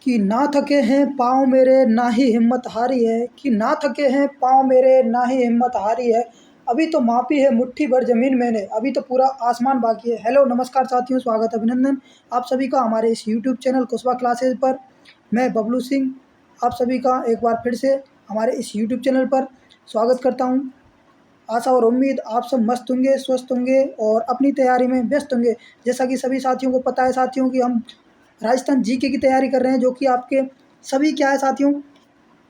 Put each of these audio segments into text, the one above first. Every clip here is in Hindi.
कि ना थके हैं पाँव मेरे ना ही हिम्मत हारी है, कि ना थके हैं पाँव मेरे ना ही हिम्मत हारी है, अभी तो मापी है मुट्ठी भर ज़मीन मैंने, अभी तो पूरा आसमान बाकी है। हेलो नमस्कार साथियों, स्वागत अभिनंदन आप सभी का हमारे इस यूट्यूब चैनल कुशवा क्लासेस पर। मैं बबलू सिंह आप सभी का एक बार फिर से हमारे इस यूट्यूब चैनल पर स्वागत करता हूं। आशा और उम्मीद आप सब मस्त होंगे, स्वस्थ होंगे और अपनी तैयारी में व्यस्त होंगे। जैसा कि सभी साथियों को पता है साथियों कि हम राजस्थान जीके की तैयारी कर रहे हैं, जो कि आपके सभी क्या है साथियों,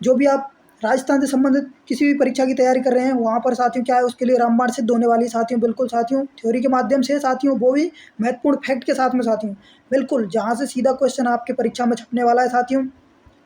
जो भी आप राजस्थान से संबंधित किसी भी परीक्षा की तैयारी कर रहे हैं वहाँ पर साथियों क्या है उसके लिए रामबाण सिद्ध होने वाली साथियों, बिल्कुल साथियों थ्योरी के माध्यम से साथियों, वो भी महत्वपूर्ण फैक्ट के साथ में साथियों, बिल्कुल जहाँ से सीधा क्वेश्चन आपके परीक्षा में छपने वाला है साथियों,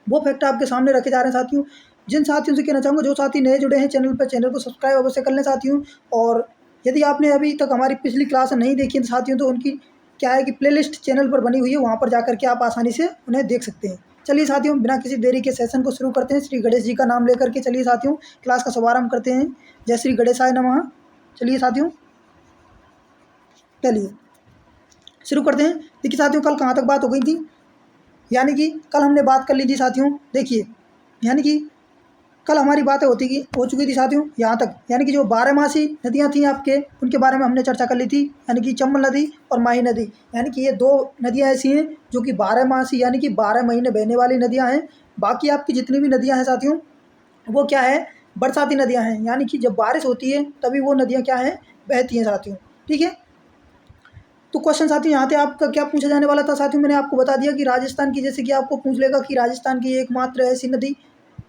वो फैक्ट आपके सामने रखे जा रहे हैं साथियों। जिन साथियों से कहना चाहूँगा, जो साथी नए जुड़े हैं चैनल पर, चैनल को सब्सक्राइब अवश्य कर लें साथियों। और यदि आपने अभी तक हमारी पिछली क्लास नहीं देखी है साथियों, तो उनकी क्या है कि प्लेलिस्ट चैनल पर बनी हुई है, वहाँ पर जाकर के आप आसानी से उन्हें देख सकते हैं। चलिए साथियों, बिना किसी देरी के सेशन को शुरू करते हैं। श्री गणेश जी का नाम लेकर के चलिए साथियों क्लास का शुभारंभ करते हैं। जय श्री गणेशाय नमः। चलिए साथियों, चलिए शुरू करते हैं। देखिए साथियों, कल कहाँ तक बात हो गई थी, यानी कि कल हमने बात कर ली थी साथियों, देखिए यानी कि कल हमारी बातें हो चुकी थी साथियों यहाँ तक, यानी कि जो 12मासी नदियाँ थी आपके, उनके बारे में हमने चर्चा कर ली थी, यानी कि चंबल नदी और माही नदी। यानी कि ये दो नदियाँ ऐसी हैं जो कि 12मासी यानी कि 12 महीने बहने वाली नदियाँ हैं। बाकी आपकी जितनी भी नदियाँ हैं साथियों, वो क्या है, बरसाती नदियाँ हैं, यानी कि जब बारिश होती है तभी वो नदियाँ क्या हैं, बहती हैं साथियों। ठीक है, तो क्वेश्चन साथियों यहाँ से आपका क्या पूछा जाने वाला था साथियों, मैंने आपको बता दिया कि राजस्थान की, जैसे कि आपको पूछ लेगा कि राजस्थान की एकमात्र ऐसी नदी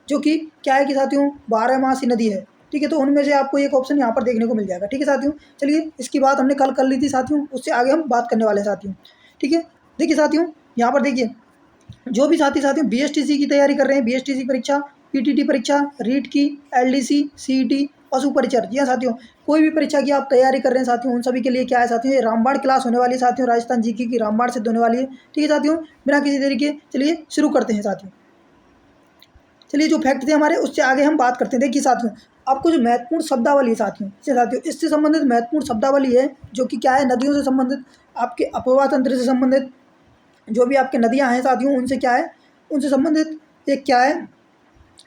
जो कि क्या है कि साथियों 12मासी नदी है। ठीक है, तो उनमें से आपको एक ऑप्शन यहाँ पर देखने को मिल जाएगा। ठीक है साथियों, चलिए इसकी बात हमने कल कर ली थी साथियों, उससे आगे हम बात करने वाले हैं साथियों। ठीक है, देखिए साथियों यहाँ पर देखिए, जो भी साथियों बीएसटीसी की तैयारी कर रहे हैं, बीएसटीसी परीक्षा, पीटीटी परीक्षा, रीट की, एलडीसी, सीईटी, पशु परिचर, जी हाँ साथियों, कोई भी परीक्षा की आप तैयारी कर रहे हैं साथियों, उन सभी के लिए क्या है साथियों, ये रामबाण क्लास होने वाली है साथियों, राजस्थान जीके की रामबाण सिद्ध होने वाली है। ठीक है साथियों, बिना किसी देरी के चलिए शुरू करते हैं साथियों। चलिए जो फैक्ट थे हमारे, उससे आगे हम बात करते हैं। देखिए साथियों, आपको जो महत्वपूर्ण शब्दावली है साथियों, इससे संबंधित महत्वपूर्ण शब्दावली है, जो कि क्या है, नदियों से संबंधित, आपके अपवाह तंत्र से संबंधित, जो भी आपके नदियां हैं साथियों, उनसे क्या है, उनसे संबंधित एक क्या है,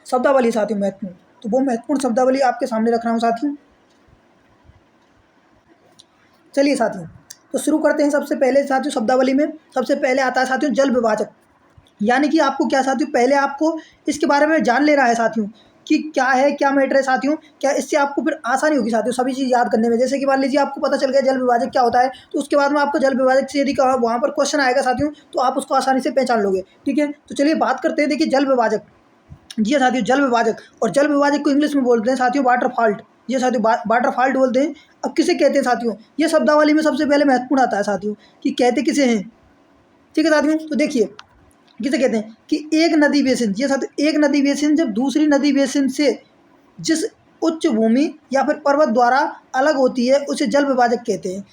शब्दावली साथियों महत्वपूर्ण। तो वो महत्वपूर्ण शब्दावली आपके सामने रख रहा हूँ साथियों। चलिए साथियों, तो शुरू करते हैं। सबसे पहले साथियों शब्दावली में सबसे पहले आता है साथियों जल विभाजक। यानी कि आपको क्या साथियों, पहले आपको इसके बारे में जान लेना है साथियों कि क्या है, क्या मैटर है साथियों, क्या इससे आपको फिर आसानी होगी साथियों सभी चीज़ याद करने में। जैसे कि मान लीजिए आपको पता चल गया जल विभाजक क्या होता है, तो उसके बाद में आपको जल विभाजक से यदि वहाँ पर क्वेश्चन आएगा साथियों, तो आप उसको आसानी से पहचान लोगे। ठीक है, तो चलिए बात करते हैं। देखिए जल विभाजक, जी हाँ साथियों, जल विभाजक, और जल विभाजक को इंग्लिश में बोलते हैं साथियों वाटर फॉल्ट। ये साथियों वाटर फॉल्ट बोलते हैं। अब किसे कहते हैं साथियों, ये शब्दावली में सबसे पहले महत्वपूर्ण आता है साथियों कि कहते किसे हैं। ठीक है साथियों, तो देखिए किसे कहते हैं कि एक नदी बेसिन, ये साथियों एक नदी बेसिन जब दूसरी नदी बेसिन से जिस उच्च भूमि या फिर पर्वत द्वारा अलग होती है, उसे जल विभाजक कहते हैं।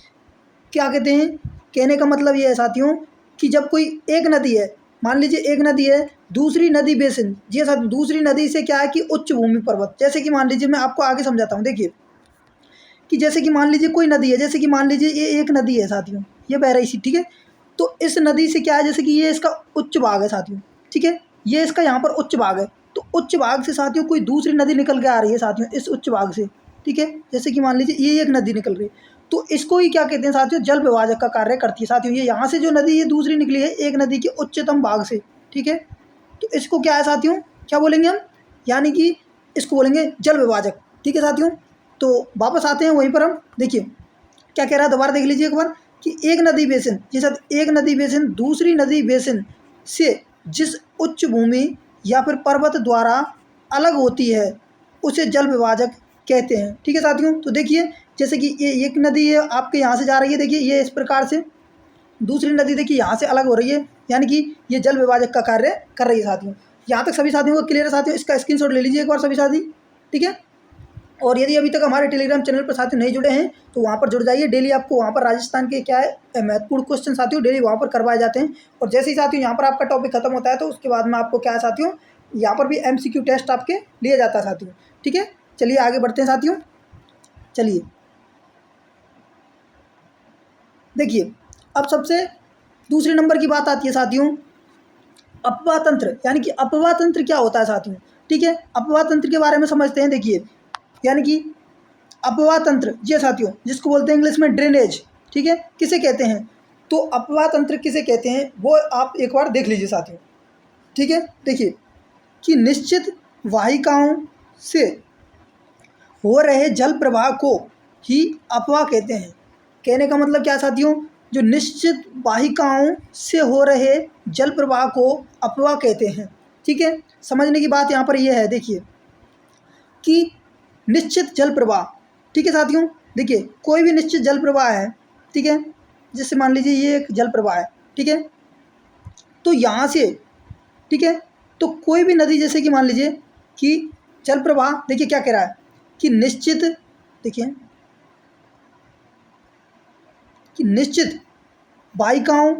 क्या कहते हैं, कहने का मतलब ये है साथियों कि जब कोई एक नदी है, मान लीजिए एक नदी है, दूसरी नदी बेसिन, जी साथियों दूसरी नदी से क्या है कि उच्च भूमि पर्वत, जैसे कि मान लीजिए मैं आपको आगे समझाता हूँ। देखिए कि जैसे कि मान लीजिए कोई नदी है, जैसे कि मान लीजिए ये एक नदी है साथियों, ये बह रही सी, ठीक है, तो इस नदी से क्या है, जैसे कि ये इसका उच्च भाग है साथियों, ठीक है, ये इसका यहाँ पर उच्च भाग है, तो उच्च भाग से साथियों कोई दूसरी नदी निकल के आ रही है साथियों इस उच्च भाग से। ठीक है, जैसे कि मान लीजिए ये एक नदी निकल रही है, तो इसको ही क्या कहते हैं साथियों, जल विभाजक का कार्य करती है साथियों। ये यहाँ से जो नदी ये दूसरी निकली है एक नदी के उच्चतम भाग से, ठीक है, तो इसको क्या है साथियों, क्या बोलेंगे हम, यानी कि इसको बोलेंगे जल विभाजक। ठीक है साथियों, तो वापस आते हैं वहीं पर हम। देखिए क्या कह रहा है, दोबारा देख लीजिए एक बार कि एक नदी बेसिन, ये सब एक नदी बेसिन दूसरी नदी बेसिन से जिस उच्च भूमि या फिर पर्वत द्वारा अलग होती है, उसे जल विभाजक कहते हैं। ठीक है साथियों, तो देखिए जैसे कि ये एक नदी है आपके यहाँ से जा रही है, देखिए ये इस प्रकार से, दूसरी नदी देखिए यहाँ से अलग हो रही है, यानी कि ये जल विभाजक का कार्य कर रही है साथियों। यहाँ तक सभी साथियों को क्लियर है साथियों, इसका स्क्रीनशॉट ले लीजिए एक बार सभी साथी। ठीक है, और यदि अभी तक हमारे टेलीग्राम चैनल पर साथियों नहीं जुड़े हैं, तो वहाँ पर जुड़ जाइए। डेली आपको वहाँ पर राजस्थान के क्या है महत्वपूर्ण क्वेश्चन साथियों डेली वहाँ पर करवाए जाते हैं। और जैसे ही साथियों यहाँ पर आपका टॉपिक खत्म होता है, तो उसके बाद में आपको क्या है साथियों, यहाँ पर भी MCQ टेस्ट आपके लिए जाता है साथियों। ठीक है, चलिए आगे बढ़ते हैं साथियों। चलिए देखिए अब सबसे दूसरे नंबर की बात आती है साथियों अपवाह तंत्र, यानी कि अपवाह तंत्र क्या होता है साथियों, ठीक है। अपवाह तंत्र के बारे में समझते हैं। देखिए, यानी कि अपवाह तंत्र जी साथियों, जिसको बोलते हैं इंग्लिश में ड्रेनेज, ठीक है, किसे कहते हैं, तो अपवाह तंत्र किसे कहते हैं वो आप एक बार देख लीजिए साथियों, ठीक है। देखिए कि निश्चित वाहिकाओं से हो रहे जल प्रवाह को ही अपवाह कहते हैं। कहने का मतलब क्या साथियों, जो निश्चित वाहिकाओं से हो रहे जल प्रवाह को अपवाह कहते हैं, ठीक है। समझने की बात यहाँ पर यह है, देखिए कि निश्चित जल प्रवाह, ठीक है साथियों। देखिए कोई भी निश्चित जल प्रवाह है, ठीक है, जैसे मान लीजिए ये एक जल प्रवाह है, ठीक है, तो यहाँ से, ठीक है, तो कोई भी नदी, जैसे कि मान लीजिए कि जल प्रवाह, देखिए क्या कह रहा है कि निश्चित, देखिए कि निश्चित वाहिकाओं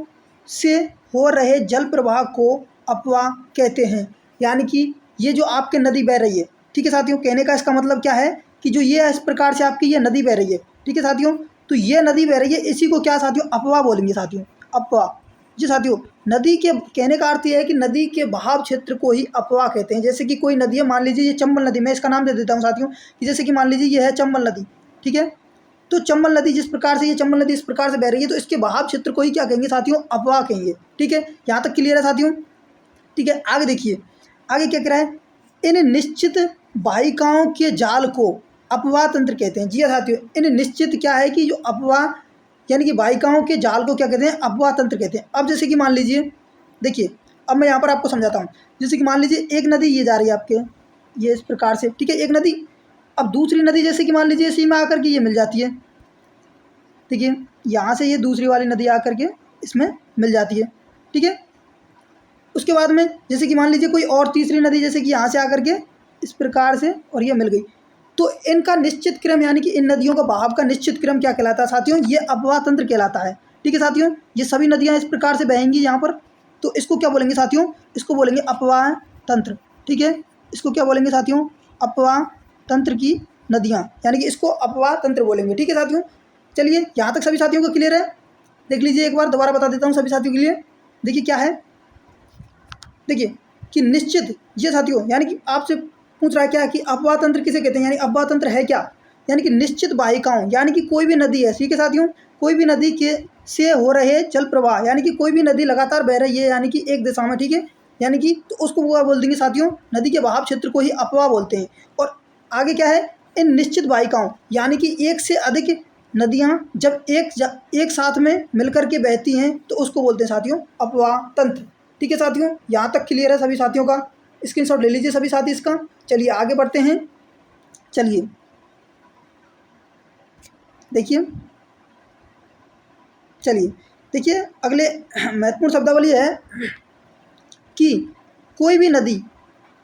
से हो रहे जल प्रवाह को अपवाह कहते हैं। यानी कि ये जो आपके नदी बह रही है, ठीक है साथियों, कहने का इसका मतलब क्या है कि जो ये इस प्रकार से आपकी ये नदी बह रही है, ठीक है साथियों, तो ये नदी बह रही है, इसी को क्या साथियों, अपवाह बोलेंगे साथियों, अपवाह जी साथियों। नदी के कहने का अर्थ ये है कि नदी के बहाव क्षेत्र को ही अपवाह कहते हैं। जैसे कि कोई नदी है, मान लीजिए ये चंबल नदी, मैं इसका नाम दे देता हूँ साथियों, कि जैसे कि मान लीजिए ये है चंबल नदी, ठीक है, तो चंबल नदी जिस प्रकार से, ये चंबल नदी इस प्रकार से बह रही है, तो इसके बहाव क्षेत्र को ही क्या कहेंगे साथियों, अपवाह कहेंगे, ठीक है। यहाँ तक क्लियर है साथियों, ठीक है। आगे देखिए, आगे क्या कह रहा है, इन निश्चित वाहिकाओं के जाल को अपवाह तंत्र कहते हैं। जी हाँ साथियों, इन निश्चित क्या है कि जो अपवाह, यानी कि वाहिकाओं के जाल को क्या कहते हैं, अपवाह तंत्र कहते हैं। अब जैसे कि मान लीजिए, देखिए अब मैं यहाँ पर आपको समझाता हूँ। जैसे कि मान लीजिए एक नदी ये जा रही है आपके, ये इस प्रकार से, ठीक है, एक नदी, अब दूसरी नदी जैसे कि मान लीजिए इसी में आकर के ये मिल जाती है, देखिए यहाँ से ये दूसरी वाली नदी आकर के इसमें मिल जाती है, ठीक है। उसके बाद में जैसे कि मान लीजिए कोई और तीसरी नदी, जैसे कि यहाँ से आकर के इस प्रकार से और ये मिल गई, तो इनका निश्चित क्रम, यानी कि इन नदियों का बहाव का निश्चित क्रम क्या कहलाता है साथियों, ये अपवाह तंत्र कहलाता है, ठीक है साथियों। ये सभी नदियाँ इस प्रकार से बहेंगी यहाँ पर, तो इसको क्या बोलेंगे साथियों, इसको बोलेंगे अपवाह तंत्र, ठीक है। इसको क्या बोलेंगे साथियों, अपवाह तंत्र की नदियाँ, यानी कि इसको अपवाह तंत्र बोलेंगे, ठीक है साथियों। चलिए यहाँ तक सभी साथियों को क्लियर है। देख लीजिए एक बार दोबारा बता देता हूँ सभी साथियों के लिए। देखिए क्या है, देखिए कि निश्चित, ये साथियों यानी कि आपसे पूछ रहा है क्या कि अपवाह तंत्र किसे कहते हैं, यानी अपवाह तंत्र है क्या, यानी कि निश्चित वाहिकाओं, यानी कि कोई भी नदी है, ठीक है साथियों, कोई भी नदी के से हो रहे जल प्रवाह, यानी कि कोई भी नदी लगातार बह रही है, यानी कि एक दिशा में, ठीक है, यानी कि तो उसको वो बोल देंगे साथियों, नदी के बहाव क्षेत्र को ही अपवाह बोलते हैं। और आगे क्या है, इन निश्चित वाहिकाओं, यानी कि एक से अधिक नदियाँ जब एक साथ में मिलकर के बहती हैं, तो उसको बोलते हैं साथियों अपवाह तंत्र, ठीक है साथियों। यहाँ तक क्लियर है सभी साथियों का, स्क्रीनशॉट ले लीजिए सभी साथी इसका। चलिए आगे बढ़ते हैं। चलिए देखिए, चलिए देखिए अगले महत्वपूर्ण शब्दावली है कि कोई भी नदी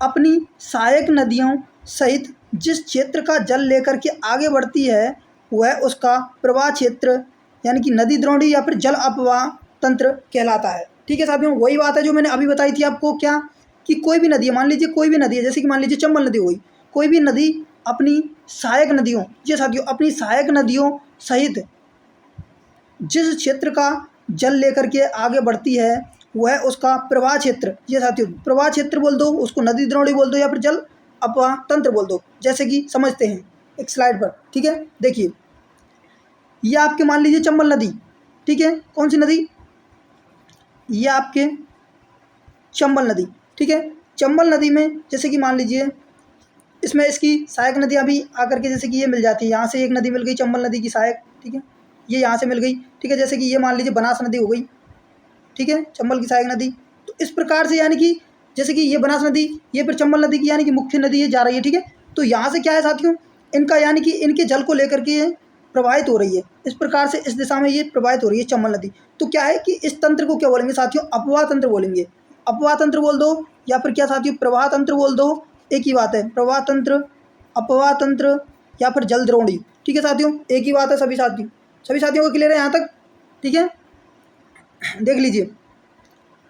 अपनी सहायक नदियों सहित जिस क्षेत्र का जल लेकर के आगे बढ़ती है, वह उसका प्रवाह क्षेत्र, यानी कि नदी द्रोणी या फिर जल अपवाह तंत्र कहलाता है, ठीक है साथियों। वही बात है जो मैंने अभी बताई थी आपको, क्या कि कोई भी नदी है, मान लीजिए कोई भी नदी है, जैसे कि मान लीजिए चंबल नदी हुई, कोई भी नदी अपनी सहायक नदियों, ये साथियों अपनी सहायक नदियों सहित जिस क्षेत्र का जल लेकर के आगे बढ़ती है, वह उसका प्रवाह क्षेत्र, ये साथियों प्रवाह क्षेत्र बोल दो, उसको नदी द्रोणी बोल दो, या फिर जल अपवाह तंत्र बोल दो, जैसे कि समझते हैं एक स्लाइड पर, ठीक है। देखिए ये आपके मान लीजिए चंबल नदी, ठीक है, कौन सी नदी, ये आपके चंबल नदी, ठीक है। चंबल नदी में जैसे कि मान लीजिए इसमें इसकी सहायक नदियाँ भी आकर के, जैसे कि ये मिल जाती है, यहाँ से एक नदी मिल गई चंबल नदी की सहायक, ठीक है, ये यहाँ से मिल गई, ठीक है, जैसे कि ये मान लीजिए बनास नदी हो गई, ठीक है, चंबल की सहायक नदी। तो इस प्रकार से यानी कि जैसे कि ये बनास नदी, ये फिर चंबल नदी की यानी कि मुख्य नदी ये जा रही है, ठीक है। तो यहाँ से क्या है साथियों, इनका यानी कि इनके जल को लेकर के प्रवाहित हो रही है, इस प्रकार से इस दिशा में ये प्रवाहित हो रही है चंबल नदी। तो क्या है कि इस तंत्र को क्या बोलेंगे साथियों, अपवाह तंत्र बोलेंगे, अपवाह तंत्र बोल दो, या फिर क्या साथियों प्रवाह तंत्र बोल दो, एक ही बात है, प्रवाह तंत्र, अपवाह तंत्र या फिर जल द्रोणी, ठीक है साथियों, एक ही बात है सभी साथियों। सभी साथियों को क्लियर है यहाँ तक, ठीक है। देख लीजिए,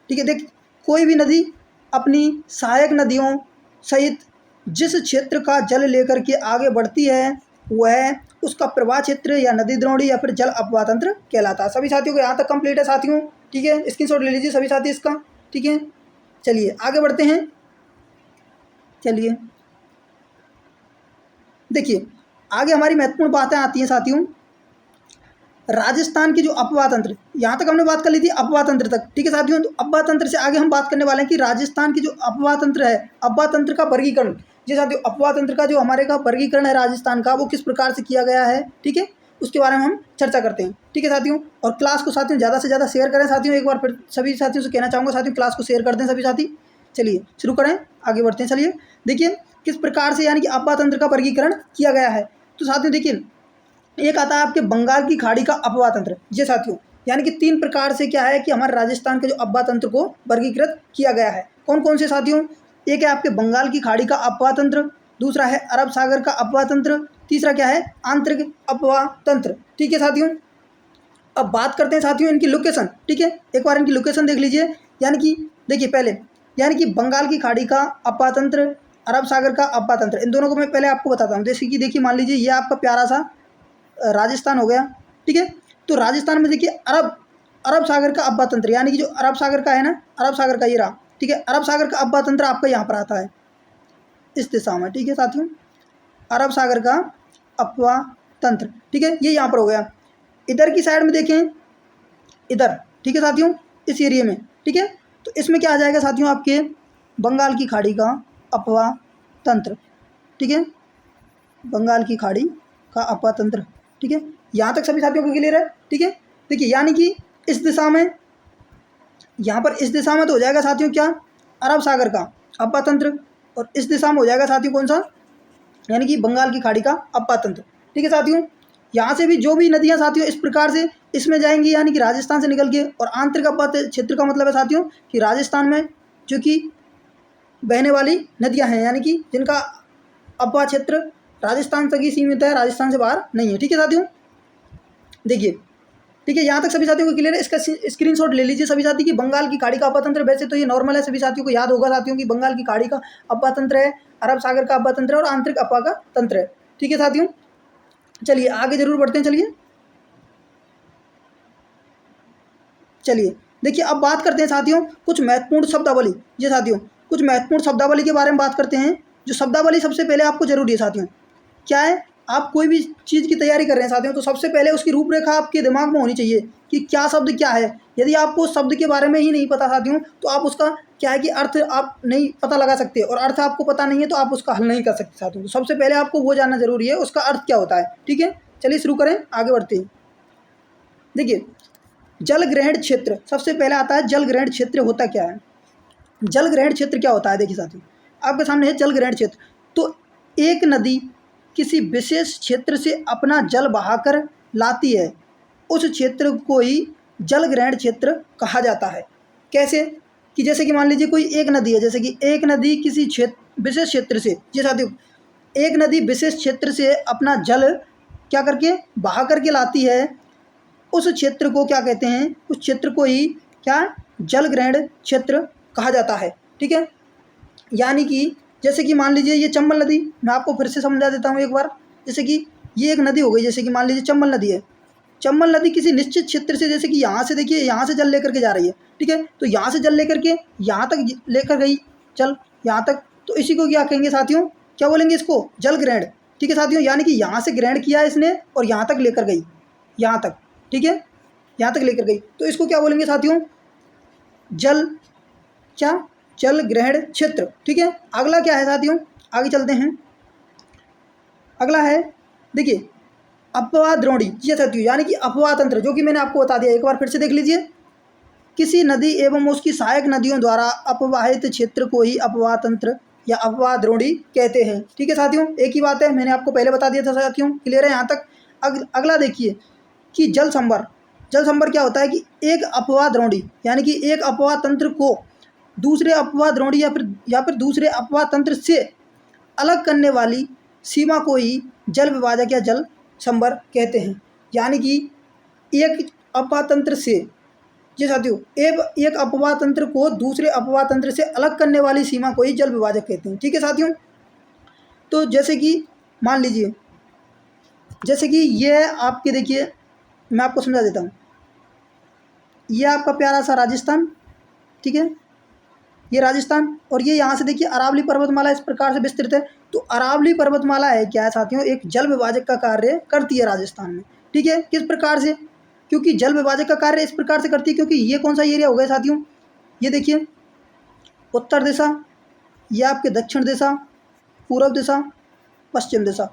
ठीक है, देख कोई भी नदी अपनी सहायक नदियों सहित जिस क्षेत्र का जल लेकर के आगे बढ़ती है, वह उसका प्रवाह क्षेत्र या नदी द्रोणी या फिर जल अपवाह तंत्र कहलाता है। सभी साथियों को यहाँ तक कंप्लीट है साथियों, ठीक है, स्क्रीनशॉट ले लीजिए सभी साथी इसका, ठीक है। चलिए आगे बढ़ते हैं। चलिए देखिए आगे हमारी महत्वपूर्ण बातें आती हैं साथियों। राजस्थान की जो अपवाह तंत्र, यहाँ तक हमने बात कर ली थी अपवाह तंत्र तक, ठीक है साथियों। तो अपवाह तंत्र से आगे हम बात करने वाले हैं कि राजस्थान की जो अपवाह तंत्र है, अपवाह तंत्र का वर्गीकरण। जी साथियों, अपवाह तंत्र का जो हमारे का वर्गीकरण है राजस्थान का, वो किस प्रकार से किया गया है, ठीक है, उसके बारे में हम चर्चा करते हैं, ठीक है साथियों। और क्लास को साथियों ज़्यादा से ज़्यादा शेयर करें साथियों। एक बार फिर सभी साथियों से कहना चाहूँगा साथियों, क्लास को शेयर कर दें सभी साथी। चलिए शुरू करें, आगे बढ़ते हैं। चलिए देखिए किस प्रकार से यानी कि अपवाह तंत्र का वर्गीकरण किया गया है। तो साथियों देखिए, एक आता है आपके बंगाल की खाड़ी का अपवाह तंत्र। जी साथियों, यानी कि 3 प्रकार से क्या है कि हमारे राजस्थान के जो अपवाह तंत्र को वर्गीकृत किया गया है। कौन कौन से साथियों? एक है आपके बंगाल की खाड़ी का अपवाह तंत्र, दूसरा है अरब सागर का अपवाह तंत्र, तीसरा क्या है आंतरिक अपवाह तंत्र, ठीक है साथियों। अब बात करते हैं साथियों इनकी लोकेशन, ठीक है, एक बार इनकी लोकेशन देख लीजिए। यानी कि देखिए पहले, यानी कि बंगाल की खाड़ी का अपवाह तंत्र, अरब सागर का अपवाह तंत्र, इन दोनों को मैं पहले आपको बताता हूँ। जैसे कि देखिए मान लीजिए ये आपका प्यारा सा राजस्थान हो गया, ठीक है। तो राजस्थान में देखिए अरब अरब सागर का अपवाह तंत्र, यानी कि जो अरब सागर का है ना, अरब सागर का ये रहा, ठीक है। अरब सागर का अपवाह तंत्र आपका यहाँ पर आता है इस दिशा में, ठीक है साथियों। अरब सागर का अपवाह तंत्र, ठीक है, ये यहाँ पर हो गया। इधर की साइड में देखें, इधर, ठीक है साथियों, इस एरिया में, ठीक है। तो इसमें क्या आ जाएगा साथियों, आपके बंगाल की खाड़ी का अपवाह तंत्र, ठीक है, बंगाल की खाड़ी का अपवाह तंत्र, ठीक है। यहाँ तक सभी साथियों को क्लियर है, ठीक है। देखिए यानी कि इस दिशा में, यहाँ पर इस दिशा में तो हो जाएगा साथियों क्या, अरब सागर का अपवाह तंत्र, और इस दिशा में हो जाएगा साथियों कौन सा, यानी कि बंगाल की खाड़ी का अपवाह तंत्र, ठीक है साथियों। यहाँ से भी जो भी नदियाँ साथियों इस प्रकार से इसमें जाएंगी, यानी कि राजस्थान से निकल के, और आंतरिक अपवाह क्षेत्र का मतलब है साथियों कि राजस्थान में जो कि बहने वाली नदियाँ हैं, यानी कि जिनका अपवाह क्षेत्र राजस्थान तक ही सीमित है, राजस्थान से बाहर नहीं है, ठीक है साथियों। देखिए, ठीक है, यहाँ तक सभी साथियों को क्लियर है। इसका स्क्रीनशॉट ले लीजिए सभी साथी कि बंगाल की खाड़ी का अपवाह तंत्र, वैसे तो ये नॉर्मल है, सभी साथियों को याद होगा साथियों कि बंगाल की खाड़ी का अपवाह तंत्र है, अरब सागर का अपवाह तंत्र है, और आंतरिक अपवाह का तंत्र है, ठीक है साथियों। चलिए आगे जरूर बढ़ते हैं। चलिए देखिए अब बात करते हैं साथियों कुछ महत्वपूर्ण शब्दावली। ये साथियों कुछ महत्वपूर्ण शब्दावली के बारे में बात करते हैं। जो शब्दावली सबसे पहले आपको जरूरी है साथियों, क्या है, आप कोई भी चीज़ की तैयारी कर रहे हैं साथियों, तो सबसे पहले उसकी रूपरेखा आपके दिमाग में होनी चाहिए कि क्या शब्द क्या है। यदि आपको उस शब्द के बारे में ही नहीं पता साथियों, तो आप उसका क्या है कि अर्थ आप नहीं पता लगा सकते, और अर्थ आपको पता नहीं है तो आप उसका हल नहीं कर सकते साथियों। तो सबसे पहले आपको वो जानना जरूरी है उसका अर्थ क्या होता है, ठीक है। चलिए शुरू करें, आगे बढ़ते हैं। देखिए जल ग्रहण क्षेत्र, सबसे पहले आता है जल ग्रहण क्षेत्र होता क्या है। जल ग्रहण क्षेत्र क्या होता है, देखिए साथियों आपके सामने है जल ग्रहण क्षेत्र। तो एक नदी किसी विशेष क्षेत्र से अपना जल बहाकर लाती है, उस क्षेत्र को ही जल ग्रहण क्षेत्र कहा जाता है। कैसे, कि जैसे कि मान लीजिए कोई एक नदी है, जैसे कि एक नदी किसी क्षेत्र विशेष क्षेत्र से, जी साथियों एक नदी विशेष क्षेत्र से अपना जल क्या करके बहा करके लाती है, उस क्षेत्र को क्या कहते हैं, उस क्षेत्र को ही क्या जल ग्रहण क्षेत्र कहा जाता है, ठीक है। यानी कि जैसे कि मान लीजिए ये चंबल नदी, मैं आपको फिर से समझा देता हूँ एक बार। जैसे कि ये एक नदी हो गई, जैसे कि मान लीजिए चंबल नदी है। चंबल नदी किसी निश्चित क्षेत्र से, जैसे कि यहाँ से देखिए यहाँ से जल लेकर के जा रही है, ठीक है। तो यहाँ से जल लेकर के यहाँ तक लेकर गई जल, यहाँ तक, तो इसी को क्या कहेंगे साथियों, क्या बोलेंगे इसको, जल ग्रहण, ठीक है साथियों। यानी कि यहाँ से ग्रहण किया इसने और यहाँ तक लेकर गई, यहाँ तक, ठीक है, यहाँ तक लेकर गई, तो इसको क्या बोलेंगे साथियों, जल क्या, जल ग्रहण क्षेत्र, ठीक है। अगला क्या है साथियों, आगे चलते हैं। अगला है देखिए अपवाह द्रोणी, ये साथियों यानी कि अपवाह तंत्र, जो कि मैंने आपको बता दिया, एक बार फिर से देख लीजिए। किसी नदी एवं उसकी सहायक नदियों द्वारा अपवाहित क्षेत्र को ही अपवाह तंत्र या अपवाह द्रोणी कहते हैं, ठीक है साथियों। एक ही बात है, मैंने आपको पहले बता दिया था साथियों, क्लियर है यहाँ तक। अगला देखिए कि जल संभर। जल संभर क्या होता है कि एक अपवाह द्रोणी, यानी कि एक अपवाह तंत्र को दूसरे अपवाह द्रोणी या फिर दूसरे अपवाह तंत्र से अलग करने वाली सीमा को ही जल विभाजक या जल संभर कहते हैं। यानी कि एक अपवाह तंत्र से, जी साथियों एक अपवाह तंत्र को दूसरे अपवाह तंत्र से अलग करने वाली सीमा को ही जल विभाजक कहते हैं, ठीक है साथियों। तो जैसे कि मान लीजिए, जैसे कि ये आपके देखिए मैं आपको समझा देता हूँ, ये आपका प्यारा सा राजस्थान, ठीक है, ये राजस्थान, और ये यहाँ से देखिए अरावली पर्वतमाला इस प्रकार से विस्तृत है। तो अरावली पर्वतमाला है क्या है साथियों, एक जल विभाजक का कार्य करती है राजस्थान में। ठीक है, किस प्रकार से, क्योंकि जल विभाजक का कार्य इस प्रकार से करती है, क्योंकि ये कौन सा एरिया हो गया साथियों, ये देखिए उत्तर दिशा, ये आपके दक्षिण दिशा, पूर्व दिशा, पश्चिम दिशा,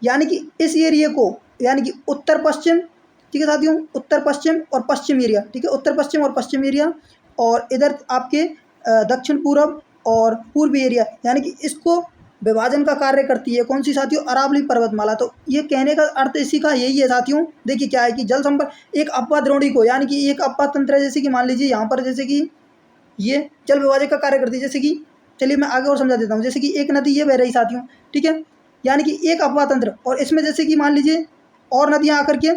यानी कि इस एरिया को, यानी कि उत्तर पश्चिम, ठीक है साथियों, उत्तर पश्चिम और पश्चिम एरिया, ठीक है, उत्तर पश्चिम और पश्चिम एरिया, और इधर आपके दक्षिण पूर्व और पूर्व एरिया, यानी कि इसको विभाजन का कार्य करती है कौन सी साथियों, अरावली पर्वतमाला। तो ये कहने का अर्थ इसी का यही है साथियों। देखिए क्या है कि जल संपर्क एक अपवाद द्रोणी को, यानी कि एक अपवाद तंत्र है, जैसे कि मान लीजिए यहाँ पर जैसे कि ये जल विभाजक का कार्य करती है, जैसे कि चलिए मैं आगे और समझा देता हूँ। जैसे कि एक नदी ये बह रही साथियों, ठीक है, यानी कि एक अपवाद तंत्र, और इसमें जैसे कि मान लीजिए और नदियाँ आकर के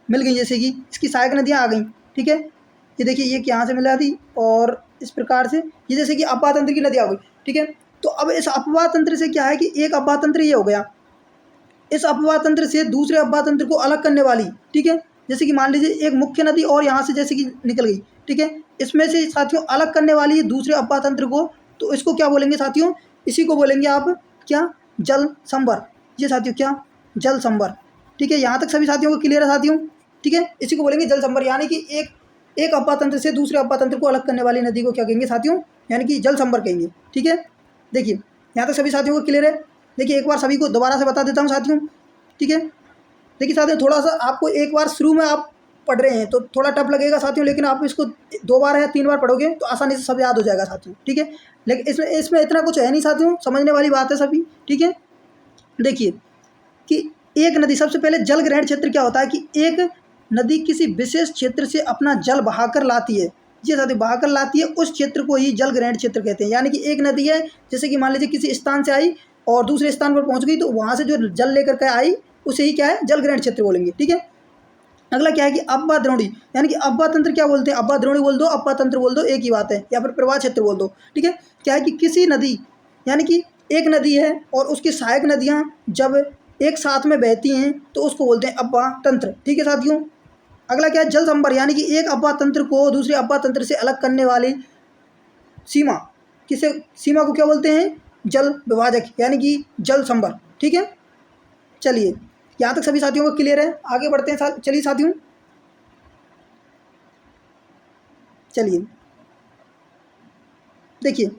मिल गई, जैसे कि इसकी सहायक नदियाँ आ गई, ठीक है, ये देखिए ये यहाँ से मिला दी, और इस प्रकार से ये जैसे कि अपवाद तंत्र की नदी आ गई, ठीक है। तो अब इस अपवाद तंत्र से क्या है कि एक अपवाद तंत्र ये हो गया, इस अपवाद तंत्र से दूसरे अपवाद तंत्र को अलग करने वाली, ठीक है, जैसे कि मान लीजिए एक मुख्य नदी और यहाँ से जैसे कि निकल गई, ठीक है, इसमें से साथियों अलग करने वाली है दूसरे अपवाद तंत्र को, तो इसको क्या बोलेंगे साथियों, इसी को बोलेंगे आप क्या, जल संवर। ये साथियों क्या, जल संवर, ठीक है, यहाँ तक सभी साथियों को क्लियर है साथियों, ठीक है, इसी को बोलेंगे जल संवर, यानी कि एक अपवाद तंत्र से दूसरे अपवाद तंत्र को अलग करने वाली नदी को क्या कहेंगे साथियों, यानी कि जल संवर कहेंगे। ठीक है, देखिए यहाँ तक सभी साथियों को क्लियर है। देखिए एक बार सभी को दोबारा से बता देता हूँ साथियों, ठीक है। देखिए साथियों थोड़ा सा आपको एक बार शुरू में आप पढ़ रहे हैं तो थोड़ा टफ लगेगा साथियों, लेकिन आप इसको 2 बार या 3 बार पढ़ोगे तो आसानी से सब याद हो जाएगा साथियों, ठीक है। लेकिन इसमें इतना कुछ है नहीं साथियों, समझने वाली बात है सभी, ठीक है। देखिए कि एक नदी, सबसे पहले जल ग्रहण क्षेत्र क्या होता है कि एक नदी किसी विशेष क्षेत्र से अपना जल बहाकर लाती है, ये साथियों बहाकर लाती है, उस क्षेत्र को ही जल ग्रहण क्षेत्र कहते हैं। यानी कि एक नदी है, जैसे कि मान लीजिए किसी स्थान से आई और दूसरे स्थान पर पहुंच गई, तो वहाँ से जो जल लेकर के आई उसे ही क्या है, जल ग्रहण क्षेत्र बोलेंगे, ठीक है। अगला क्या है कि अपवाद द्रोणी, यानी कि अपवाद तंत्र क्या बोलते हैं, अपवाद द्रोणी बोल दो, अपवाद तंत्र बोल दो, एक ही बात है, या फिर प्रवाह क्षेत्र बोल दो, ठीक है। क्या है कि किसी नदी, यानी कि एक नदी है और उसकी सहायक नदियाँ जब एक साथ में बहती हैं तो उसको बोलते हैं अपवाद तंत्र, ठीक है साथियों। अगला क्या है, जल संवर, यानी कि एक अपवाद तंत्र को दूसरे अपवाद तंत्र से अलग करने वाली सीमा, किसे, सीमा को क्या बोलते हैं, जल विभाजक, यानी कि जल संवर, ठीक है। चलिए यहाँ तक सभी साथियों को क्लियर है, आगे बढ़ते हैं चलिए साथियों, चलिए देखिए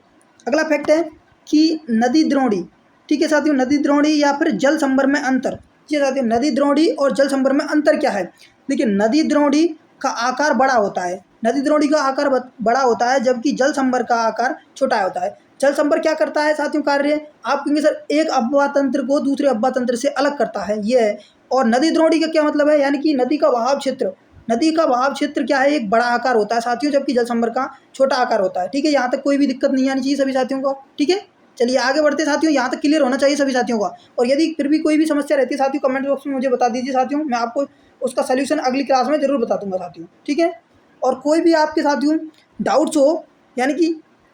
अगला फैक्ट है कि नदी द्रोणी, ठीक है साथियों, नदी द्रोणी या फिर जल संवर में अंतर। ये साथियों नदी द्रोणी और जल संवर में अंतर क्या है, देखिए नदी द्रोणी का आकार बड़ा होता है, नदी द्रोणी का आकार बड़ा होता है, जबकि जल संवर का आकार छोटा होता है। जल संवर क्या करता है साथियों कार्य, आप कहेंगे सर एक अपवाद तंत्र को दूसरे अपवाद तंत्र से अलग करता है, ये है। और नदी द्रोणी का क्या मतलब है, यानी कि नदी का बहाव क्षेत्र, नदी का बहाव क्षेत्र क्या है, एक बड़ा आकार होता है साथियों, जबकि जल संवर का छोटा आकार होता है, ठीक है। यहाँ तक कोई भी दिक्कत नहीं आनी चाहिए सभी साथियों को, ठीक है। चलिए आगे बढ़ते साथियों, यहाँ तक क्लियर होना चाहिए सभी साथियों का। और यदि फिर भी कोई भी समस्या रहती है साथियों, कमेंट बॉक्स में मुझे बता दीजिए साथियों, मैं आपको उसका सलूशन अगली क्लास में जरूर बता दूंगा साथियों, ठीक है। और कोई भी आपके साथियों डाउट्स हो, यानी कि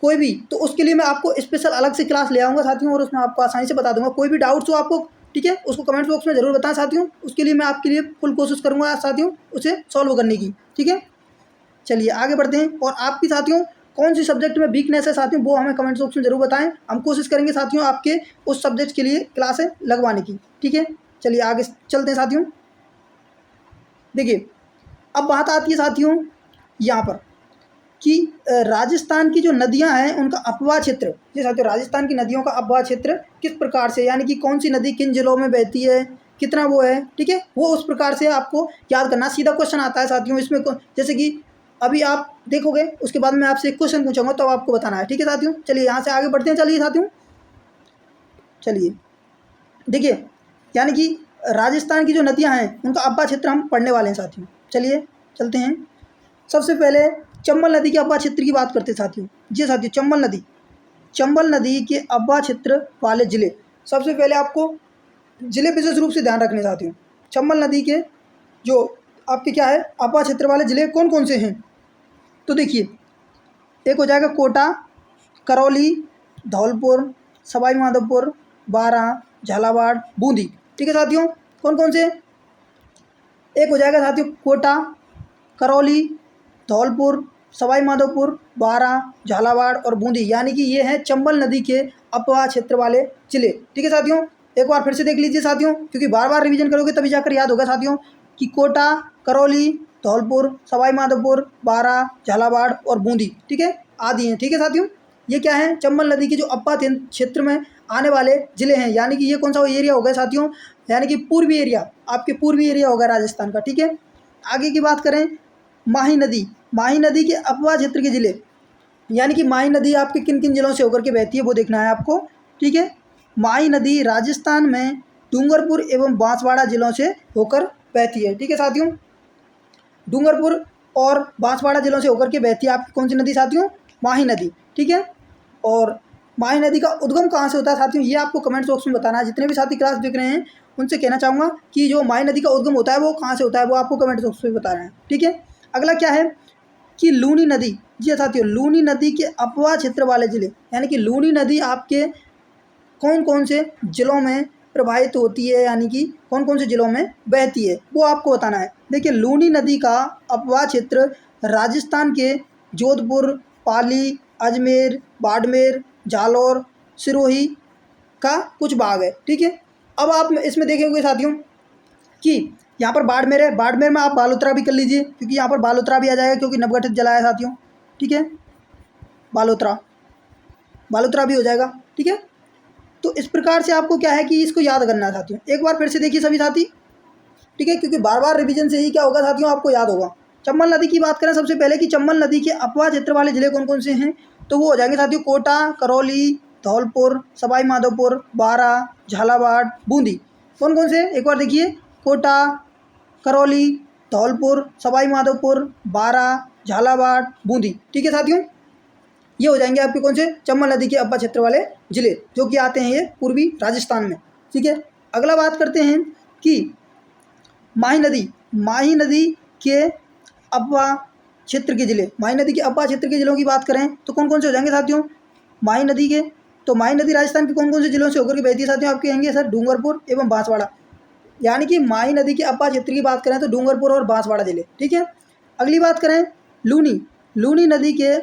कोई भी, तो उसके लिए मैं आपको स्पेशल अलग से क्लास ले आऊँगा साथियों, और उसमें आपको आसानी से बता दूंगा। कोई भी डाउट्स हो आपको, ठीक है, उसको कमेंट बॉक्स में ज़रूर बताएं साथियों, उसके लिए मैं आपके लिए फुल कोशिश करूँगा साथियों उसे सॉल्व करने की, ठीक है। चलिए आगे बढ़ते हैं, और आपकी साथियों कौन सी सब्जेक्ट में वीकनेस है साथियों, वो हमें कमेंट बॉक्स में ज़रूर बताएं, हम कोशिश करेंगे साथियों आपके उस सब्जेक्ट के लिए क्लासें लगवाने की, ठीक है। चलिए आगे चलते हैं साथियों। देखिए अब बात आती है साथियों यहाँ पर कि राजस्थान की जो नदियां हैं उनका अपवाह क्षेत्र, ये साथियों राजस्थान की नदियों का अपवाह क्षेत्र किस प्रकार से, यानी कि कौन सी नदी किन जिलों में बहती है, कितना वो है, ठीक है, वो उस प्रकार से आपको याद करना। सीधा क्वेश्चन आता है साथियों इसमें, जैसे कि अभी आप देखोगे उसके बाद मैं आपसे एक क्वेश्चन पूछूंगा तो आपको बताना है, ठीक है साथियों। चलिए यहाँ से आगे बढ़ते हैं, चलिए साथियों, चलिए देखिए यानी कि राजस्थान की जो नदियाँ हैं उनका अपवाह क्षेत्र हम पढ़ने वाले हैं साथियों। चलिए चलते हैं, सबसे पहले चंबल नदी के अपवाह क्षेत्र की बात करते हैं साथियों। जी साथियों चंबल नदी के अपवाह क्षेत्र वाले ज़िले, सबसे पहले आपको ज़िले विशेष रूप से ध्यान रखने साथियों। चंबल नदी के जो आपके क्या है अपवाह क्षेत्र वाले ज़िले कौन कौन से हैं, तो देखिए एक हो जाएगा कोटा, करौली, धौलपुर, सवाई माधोपुर, बारां, झालावाड़, बूंदी, ठीक है साथियों। कौन कौन से, एक हो जाएगा साथियों कोटा, करौली, धौलपुर, सवाई माधोपुर, बारां, झालावाड़ और बूंदी, यानी कि ये हैं चंबल नदी के अपवाह क्षेत्र वाले जिले। ठीक है साथियों, एक बार फिर से देख लीजिए साथियों, क्योंकि बार बार रिवीजन करोगे तभी जाकर याद होगा साथियों, कि कोटा, करौली, धौलपुर, सवाई माधोपुर, बारां, झालावाड़ और बूंदी, ठीक है, आदि हैं। ठीक है साथियों, ये क्या है, चंबल नदी के जो अपवाह क्षेत्र में आने वाले जिले हैं, यानी कि ये कौन सा एरिया होगा साथियों, यानी कि पूर्वी एरिया, आपके पूर्वी एरिया होगा राजस्थान का। ठीक है, आगे की बात करें, माही नदी, माही नदी के अपवाह क्षेत्र के जिले, यानी कि माही नदी आपके किन किन जिलों से होकर के बहती है वो देखना है आपको। ठीक है, माही नदी राजस्थान में डूंगरपुर एवं बांसवाड़ा जिलों से होकर बहती है। ठीक है साथियों, डूंगरपुर और बांसवाड़ा जिलों से होकर के बहती है आपकी कौन सी नदी साथियों, माही नदी। ठीक है, और माही नदी का उद्गम कहाँ से होता है साथियों, ये आपको कमेंट बॉक्स में बताना है। जितने भी साथी क्लास देख रहे हैं उनसे कहना चाहूँगा कि जो माही नदी का उद्गम होता है वो कहाँ से होता है, वो आपको कमेंट बॉक्स में बता रहे हैं। ठीक है, अगला क्या है कि लूनी नदी, जी साथियों, लूनी नदी के अपवाह क्षेत्र वाले जिले, यानी कि लूनी नदी आपके कौन कौन से जिलों में प्रवाहित होती है, यानी कि कौन कौन से जिलों में बहती है वो आपको बताना है। देखिए, लूनी नदी का अपवाह क्षेत्र राजस्थान के जोधपुर, पाली, अजमेर, बाड़मेर, जालौर, सिरोही का कुछ भाग है। ठीक है, अब आप इसमें देखेंगे साथियों कि यहाँ पर बाड़मेर है, बाड़मेर में आप बालोतरा भी कर लीजिए, क्योंकि यहाँ पर बालोतरा भी आ जाएगा, क्योंकि नवगठित जिला है साथियों। ठीक है, बालोतरा, बालोतरा भी हो जाएगा। ठीक है, तो इस प्रकार से आपको क्या है कि इसको याद करना है साथियों। एक बार फिर से देखिए सभी साथी, ठीक है, क्योंकि बार बार रिवीजन से ही क्या होगा साथियों, आपको याद होगा। चंबल नदी की बात करें सबसे पहले कि चंबल नदी के अपवाह क्षेत्र वाले जिले कौन कौन से हैं, तो वो हो जाएंगे साथियों कोटा, करौली, धौलपुर, सवाई माधोपुर, बारां, झालावाड़, बूंदी। कौन कौन से, एक बार देखिए, कोटा, करौली, धौलपुर, सवाई माधोपुर, बारां, झालावाड़, बूंदी। ठीक है साथियों, ये हो जाएंगे आपके कौन से, चंबल नदी के अपवाह क्षेत्र वाले जिले, जो कि आते हैं ये पूर्वी राजस्थान में। ठीक है, अगला बात करते हैं कि माही नदी, माही नदी के अपवाह क्षेत्र के जिले, माही नदी के अपवाह क्षेत्र के जिलों की बात करें तो कौन कौन से हो जाएंगे साथियों, माही नदी के, तो माही नदी राजस्थान के कौन कौन से जिलों से होकर के बहती है साथियों, आपके आएंगे सर डूंगरपुर एवं बांसवाड़ा, यानी कि माही नदी के अपवाह क्षेत्र की बात करें तो डूंगरपुर और बांसवाड़ा जिले। ठीक है, अगली बात करें लूनी, लूनी नदी के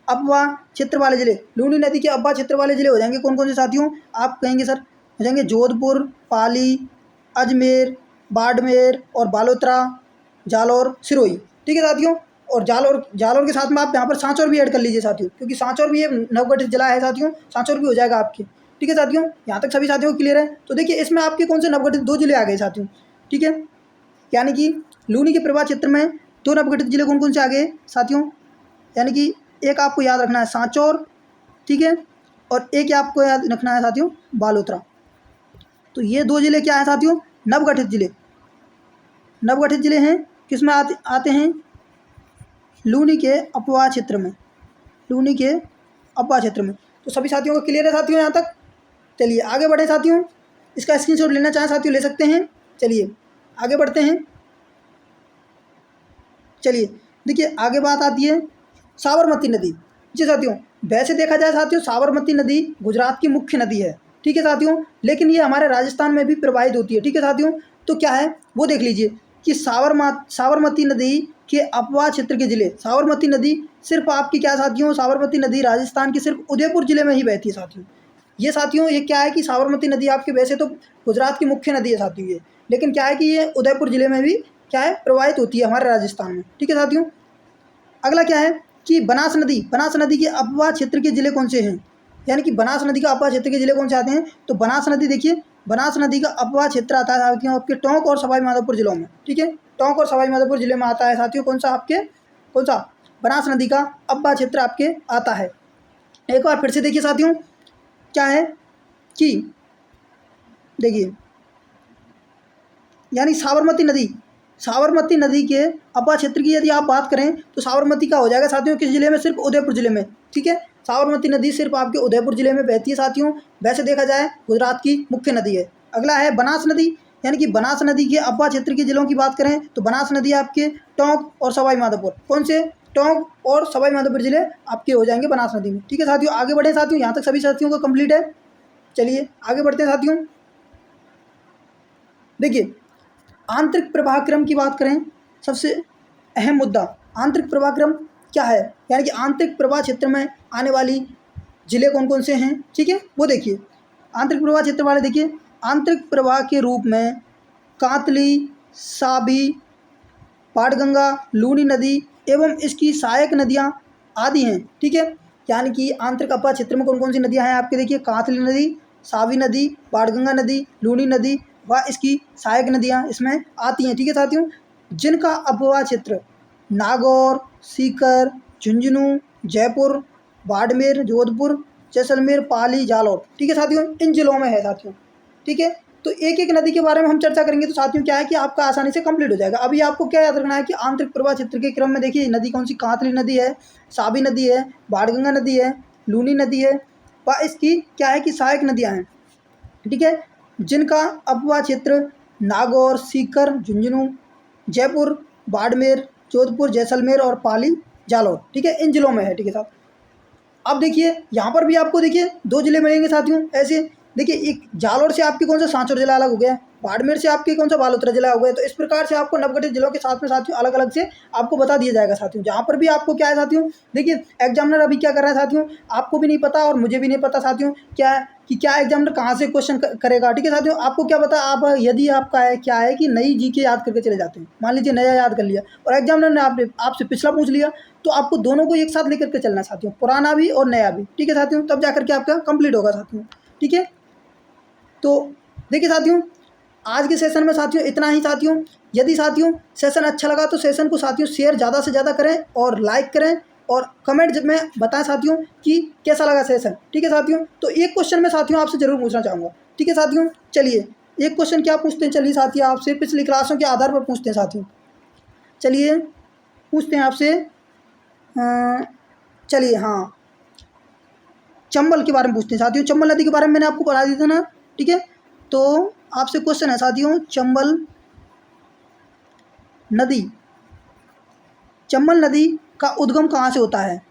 अपवाह क्षेत्र वाले जिले, लूनी नदी के अपवाह क्षेत्र वाले जिले हो जाएंगे कौन कौन से साथियों, आप कहेंगे सर हो जाएंगे जोधपुर, पाली, अजमेर, बाड़मेर और बालोतरा, जालौर, सिरोही। ठीक है साथियों, और जालौर, जालौर के साथ में आप यहाँ पर सांचौर भी ऐड कर लीजिए साथियों, क्योंकि सांचौर भी ये नवगठित जिला है साथियों, सांचौर भी हो जाएगा आपके। ठीक है साथियों, यहाँ तक सभी साथियों को क्लियर है। तो देखिए, इसमें आपके कौन से नवगठित दो जिले आ गए साथियों। ठीक है, यानी कि लूनी के प्रवाह क्षेत्र में दो नवगठित जिले कौन कौन से आ गए साथियों, यानी कि एक आपको याद रखना है सांचौर, ठीक है, और एक आपको याद रखना है साथियों बालोतरा। तो ये दो जिले क्या है साथियों, नवगठित जिले, नवगठित जिले हैं, किस में आते हैं, लूनी के अपवाह क्षेत्र में, लूनी के अपवाह क्षेत्र में। तो सभी साथियों को क्लियर है साथियों यहाँ तक। चलिए आगे बढ़े साथियों, इसका स्क्रीनशॉट लेना चाहें साथियों ले सकते हैं। चलिए आगे बढ़ते हैं। चलिए देखिए, आगे बात आती है साबरमती नदी। जी साथियों, वैसे देखा जाए साथियों, साबरमती नदी गुजरात की मुख्य नदी है। ठीक है साथियों, लेकिन ये हमारे राजस्थान में भी प्रवाहित होती है। ठीक है साथियों, तो क्या है वो देख लीजिए कि साबरमती नदी के अपवाह क्षेत्र के जिले, साबरमती नदी सिर्फ आपकी क्या साथियों, साबरमती नदी राजस्थान के सिर्फ उदयपुर जिले में ही बहती है साथियों। ये साथियों ये क्या है कि साबरमती नदी आपके वैसे तो गुजरात की मुख्य नदी है साथियों ये, लेकिन क्या है कि ये उदयपुर जिले में भी क्या है प्रवाहित होती है हमारे राजस्थान में। ठीक है साथियों, अगला क्या है कि बनास नदी, बनास नदी के अपवाह क्षेत्र के जिले कौन से हैं, यानी कि बनास नदी का अपवाह क्षेत्र के जिले कौन से आते हैं, तो बनास नदी देखिए, बनास नदी का अपवाह क्षेत्र आता है साथियों आपके टोंक और सवाई माधोपुर जिलों में। ठीक है, टोंक और सवाई माधोपुर जिले में आता है साथियों कौन सा, आपके कौन सा, बनास नदी का अपवाह क्षेत्र आपके आता है। एक बार फिर से देखिए साथियों, क्या है कि देखिए, यानी साबरमती नदी, साबरमती नदी के अपवाह क्षेत्र की यदि आप बात करें तो साबरमती का हो जाएगा साथियों किस जिले में, सिर्फ उदयपुर जिले में। ठीक है, साबरमती नदी सिर्फ आपके उदयपुर जिले में बहती है साथियों, वैसे देखा जाए गुजरात की मुख्य नदी है। अगला है बनास नदी, यानी कि बनास नदी के अपवाह क्षेत्र के जिलों की बात करें तो बनास नदी आपके टोंक और सवाई माधोपुर, कौन से, टोंक और सवाई माधोपुर जिले आपके हो जाएंगे बनास नदी में। ठीक है साथियों, आगे बढ़े साथियों, यहाँ तक सभी साथियों का कंप्लीट है। चलिए आगे बढ़ते हैं साथियों। देखिए, आंतरिक प्रवाह क्रम की बात करें, सबसे अहम मुद्दा आंतरिक प्रवाह क्रम क्या है, यानी कि आंतरिक प्रवाह क्षेत्र में आने वाली जिले कौन कौन से हैं, ठीक है, वो देखिए। आंतरिक प्रवाह क्षेत्र वाले देखिए, आंतरिक प्रवाह के रूप में कांतली, साबी, पाटगंगा, लूनी नदी एवं इसकी सहायक नदियाँ आदि हैं, ठीक है। यानी कि आंतरिक अपवाह क्षेत्र में कौन कौन सी नदियाँ हैं आपके देखिए, कांतली नदी, सावी नदी, पाटगंगा नदी, लूनी नदी व इसकी सहायक नदियाँ इसमें आती हैं, ठीक है साथियों। जिनका अपवाह क्षेत्र नागौर, सीकर, झुंझुनू, जयपुर, बाड़मेर, जोधपुर, जैसलमेर, पाली, जालौर, ठीक है साथियों, इन जिलों में है साथियों, ठीक है। तो एक एक नदी के बारे में हम चर्चा करेंगे तो साथियों क्या है कि आपका आसानी से कंप्लीट हो जाएगा। अभी आपको क्या याद रखना है कि आंतरिक प्रवाह क्षेत्र के क्रम में देखिए नदी कौन सी, कांतली नदी है, साबी नदी है, बाणगंगा नदी है, लूनी नदी है व इसकी क्या है कि सहायक नदियाँ हैं, ठीक है। जिनका अपवाह क्षेत्र नागौर, सीकर, झुंझुनू, जयपुर, बाड़मेर, जोधपुर, जैसलमेर और पाली, जालौर, ठीक है, इन जिलों में है, ठीक है साहब। अब देखिए यहाँ पर भी आपको देखिए 2 जिले मिलेंगे साथियों ऐसे। देखिए एक जालौर से आपके कौन सा सांचौर जिला अलग हो गया, बाड़मेर से आपके कौन सा बालोतरा जिला हो गया। तो इस प्रकार से आपको नवगठित जिलों के साथ में साथियों अलग अलग से आपको बता दिया जाएगा साथियों। जहाँ पर भी आपको क्या है साथियों, देखिए एग्जामिनर अभी क्या कर रहा है साथियों, आपको भी नहीं पता और मुझे भी नहीं पता साथियों क्या है कि क्या एग्जामिनर कहाँ से क्वेश्चन करेगा, ठीक है साथियों। आपको क्या पता, आप यदि आपका है क्या है कि नई जीके याद करके चले जाते हैं, मान लीजिए नया याद कर लिया और एग्जामिनर ने आपसे पिछला पूछ लिया, तो आपको दोनों को एक साथ लेकर के चलना साथियों, पुराना भी और नया भी, ठीक है साथियों, तब जाकर के आपका कंप्लीट होगा साथियों, ठीक है। तो देखिए साथियों आज के सेशन में साथियों इतना ही साथियों। यदि साथियों सेशन अच्छा लगा तो सेशन को साथियों शेयर ज़्यादा से ज़्यादा करें और लाइक करें और कमेंट में बताएं साथियों कि कैसा लगा सेशन, ठीक है साथियों। तो एक क्वेश्चन मैं साथियों आपसे ज़रूर पूछना चाहूँगा, ठीक है साथियों। चलिए एक क्वेश्चन क्या पूछते हैं, चलिए साथियों आपसे पिछली क्लासों के आधार पर पूछते हैं साथियों। चलिए पूछते हैं आपसे, चलिए हाँ चंबल के बारे में पूछते हैं साथियों। चंबल नदी के बारे में मैंने आपको पढ़ा दिया था ना, ठीक है। तो आपसे क्वेश्चन है साथियों, चंबल नदी का उद्गम कहाँ से होता है,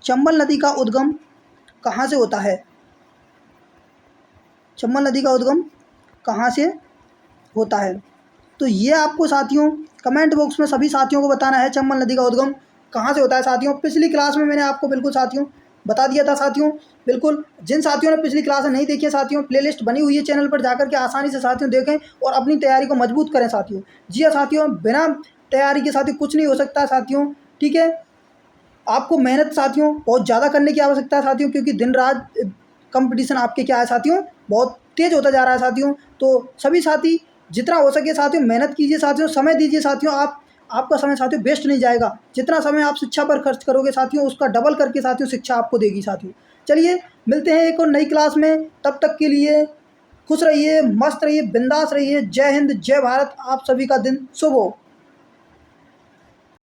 चंबल नदी का उद्गम कहाँ से होता है, चंबल नदी का उद्गम कहाँ से होता है। तो ये आपको साथियों कमेंट बॉक्स में सभी साथियों को बताना है चंबल नदी का उद्गम कहाँ से होता है साथियों। पिछली क्लास में मैंने आपको बिल्कुल साथियों बता दिया था साथियों। बिल्कुल जिन साथियों ने पिछली क्लास नहीं देखी है साथियों, प्लेलिस्ट बनी हुई है चैनल पर, जाकर के आसानी से साथियों देखें और अपनी तैयारी को मजबूत करें साथियों। जी हाँ साथियों, बिना तैयारी के साथियों कुछ नहीं हो सकता साथियों, ठीक है। आपको मेहनत साथियों बहुत ज़्यादा करने की आवश्यकता है साथियों, क्योंकि दिन रात कंपटीशन आपके क्या है साथियों बहुत तेज़ होता जा रहा है साथियों। तो सभी साथी जितना हो सके साथियों मेहनत कीजिए साथियों, समय दीजिए साथियों। आपका समय साथियों वेस्ट नहीं जाएगा। जितना समय आप शिक्षा पर खर्च करोगे साथियों उसका डबल करके साथियों शिक्षा आपको देगी साथियों। चलिए मिलते हैं एक और नई क्लास में, तब तक के लिए खुश रहिए, मस्त रहिए, बिंदास रहिए। जय हिंद, जय भारत। आप सभी का दिन शुभ हो।